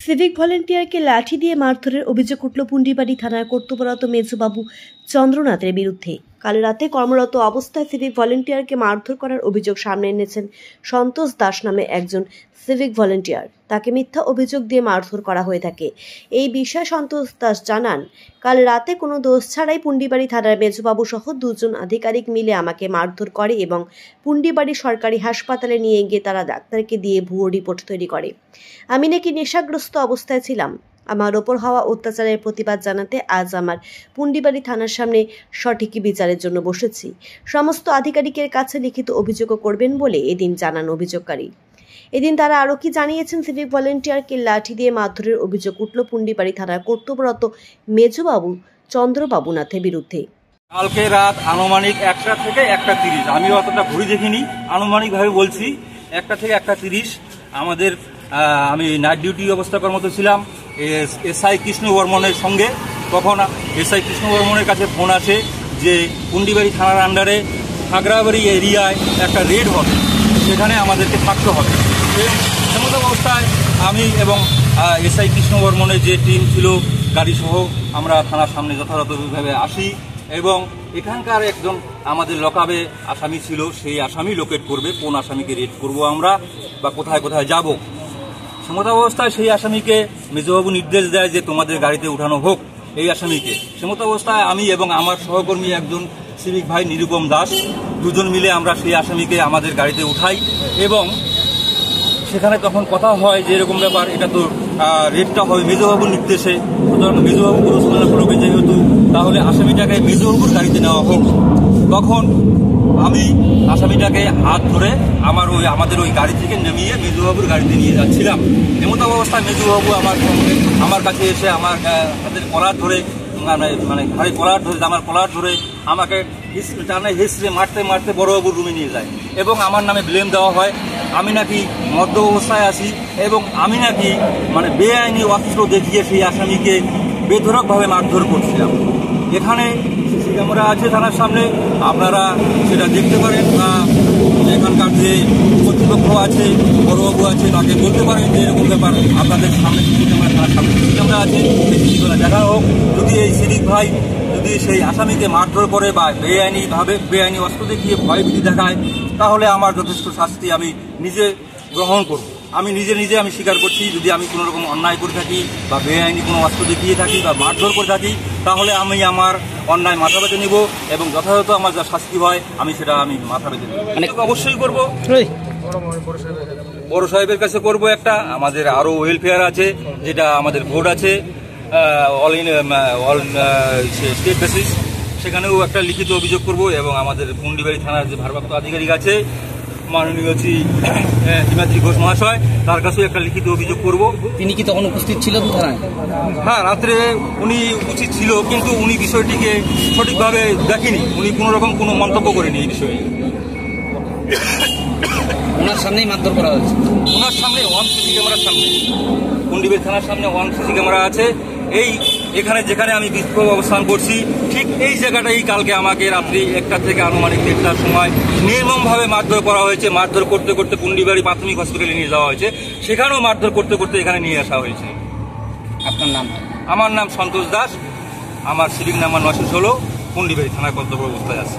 Civic ভলেন্টিয়ারকে লাঠি দিয়ে মারধরের অভিযোগ উঠল পুন্ডিবাড়ি থানার কর্তব্যরত মেজবাবু চন্দ্রনাথের বিরুদ্ধে। কাল রাতে কর্মরত অবস্থায় সিভিক ভলেন্টিয়ারকে মারধর করার অভিযোগ সামনে এনেছেন সন্তোষ দাস নামে একজন সিভিক ভলেন্টিয়ার। তাকে মিথ্যা অভিযোগ দিয়ে মারধর করা হয়ে থাকে। এই বিষয়ে সন্তোষ দাস জানান, কাল রাতে কোনো দোষ ছাড়াই পুন্ডিবাড়ি থানার মেজবাবু সহ দুজন আধিকারিক মিলে আমাকে মারধর করে এবং পুন্ডিবাড়ি সরকারি হাসপাতালে নিয়ে গিয়ে তারা ডাক্তারকে দিয়ে ভুয়ো রিপোর্ট তৈরি করে। আমি নাকি নেশাগ্রস্ত অবস্থায় ছিলাম। আমার ওপর হওয়া অত্যাচারের প্রতিবাদ জানাতে আজ আমার পুন্ডিবাড়ি থানার সামনে সঠিক বিচারের জন্য বসেছি। সমস্ত আধিকারিকের কাছে লিখিত অভিযোগও করবেন বলে এদিন জানান অভিযোগকারী। এদিন তারা আরও কি জানিয়েছেন, সিভিক ভলেন্টিয়ারকে লাঠি দিয়ে মারধরের অভিযোগ উঠল পুন্ডিবাড়ি থানার কর্তব্যরত মেজবাবু চন্দ্রবাবুনাথের বিরুদ্ধে। কালকে রাত আনুমানিক 1টা থেকে 1টা 30, আমি অতটা ঘুরি দেখিনি, আনুমানিকভাবে বলছি 1টা থেকে 1টা 30 আমাদের আমি নাইট ডিউটি অবস্থা কর্মরত ছিলাম এসআই কৃষ্ণ বর্মনের সঙ্গে। তখন এসআই কৃষ্ণ বর্মনের কাছে ফোন আসে যে পুন্ডিবাড়ি থানার আন্ডারে খাগড়াবাড়ি এরিয়ায় একটা রেড হবে, সেখানে আমাদেরকে থাকতে হবে। এমন অবস্থায় আমি এবং এসআই কৃষ্ণ বর্মনের যে টিম ছিল গাড়ি সহ আমরা থানার সামনে যথাযথভাবে আসি এবং এখানকার একজন আমাদের লকাবে আসামি ছিল, সেই আসামি লোকেট করবে কোন আসামিকে রেড করব আমরা বা কোথায় কোথায় যাব। সেমত অবস্থায় সেই আসামিকে মেজবাবু নির্দেশ দেয় যে তোমাদের গাড়িতে উঠানো হোক এই আসামিকে। সেমত অবস্থায় আমি এবং আমার সহকর্মী একজন সিভিক ভাই নিরুপম দাস দুজন মিলে আমরা সেই আসামিকে আমাদের গাড়িতে উঠাই এবং সেখানে তখন কথা হয় যে এরকম ব্যাপার, এটা তো রেডটা হবে মেজবাবুর নির্দেশে, সুতরাং মেজবাবু পরিচালনা করবে যেহেতু, তাহলে আসামিটাকে মেজবাবুর গাড়িতে নেওয়া হোক। তখন আমি আসামিটাকে হাত ধরে আমাদের ওই গাড়ি থেকে নামিয়ে মেজবাবুর গাড়িতে নিয়ে যাচ্ছিলাম। এমন অবস্থায় মেজবাবু আমার কাছে এসে আমার হাতের কলার ধরে ঘাড়ে কলার ধরে আমার কলার ধরে আমাকে টানে হিসড়ে মারতে মারতে বড়বাবুর রুমে নিয়ে যায় এবং আমার নামে ব্লেম দেওয়া হয় আমি নাকি মদ্য অবস্থায় আছি এবং আমি নাকি বেআইনি অস্ত্র দেখিয়ে সেই আসামিকে বেধড়কভাবে মারধর করছিলাম। এখানে সিসি ক্যামেরা আছে থানার সামনে, আপনারা সেটা দেখতে পারেন বা এখানকার যে কর্তৃপক্ষ আছে বড়বাবু আছে তাকে বলতে পারেন যে এরকম ব্যাপার আপনাদের সামনে সিসি ক্যামেরা থানার সামনে সিসি ক্যামেরা আছে, সেই সিসি ক্যামেরা দেখা হোক। যদি এই সিভিক ভাই যদি সেই আসামিকে মারধর করে বা বেআইনি অস্ত্র দেখিয়ে ভয়ভীতি দেখায়, তাহলে আমার যথেষ্ট শাস্তি আমি নিজে গ্রহণ করব। আমি নিজে আমি স্বীকার করছি, যদি আমি কোনো রকম অন্যায় করে থাকি বা বেআইনি কোনো অস্ত্র দেখিয়ে থাকি বা মারধর করে থাকি, তাহলে আমি আমার অন্যায় মাথা পেতে নিব এবং যথাযথ আমার যা শাস্তি হয় আমি সেটা মাথা পেতে নিব। অবশ্যই করব, বড় সাহেবের কাছে করব। একটা আমাদের আরও ওয়েলফেয়ার আছে, যেটা আমাদের বোর্ড আছে অল স্টেট বেসিস, সেখানেও একটা লিখিত অভিযোগ করব এবং আমাদের পুন্ডিবাড়ি থানার যে ভারপ্রাপ্ত আধিকারিক আছে মাননীয় হিমাদ্রি ঘোষ মহাশয়, তার কাছেও একটা লিখিত অভিযোগ করব। তিনি কি তখন উপস্থিত ছিলেন থানায়? হ্যাঁ, রাত্রে উনি উপস্থিত ছিল, কিন্তু উনি বিষয়টিকে সঠিকভাবে দেখেনি, উনি কোনো রকম কোনো মন্তব্য করেনি এই বিষয়ে। ওনার সামনেই মারধর করা হয়েছে, ওনার সামনে ওয়ান সিসি ক্যামেরার সামনে, পুন্ডিবাড়ি থানার সামনে ওয়ান সিসি ক্যামেরা আছে। এখানে যেখানে আমি বিক্ষোভ অবস্থান করছি ঠিক এই জায়গাটাই কালকে আমাকে রাত্রি 1টা থেকে আনুমানিক 1টার সময় নির্মমভাবে মারধর করা হয়েছে। মারধর করতে করতে পুন্ডিবাড়ি প্রাথমিক হসপিটালে নিয়ে যাওয়া হয়েছে, সেখানেও মারধর করতে করতে এখানে নিয়ে আসা হয়েছে। আপনার নাম? আমার নাম সন্তোষ দাস, আমার সিভিক নাম্বার 916, পুন্ডিবাড়ি থানার কর্তব্য অবস্থায় আছে।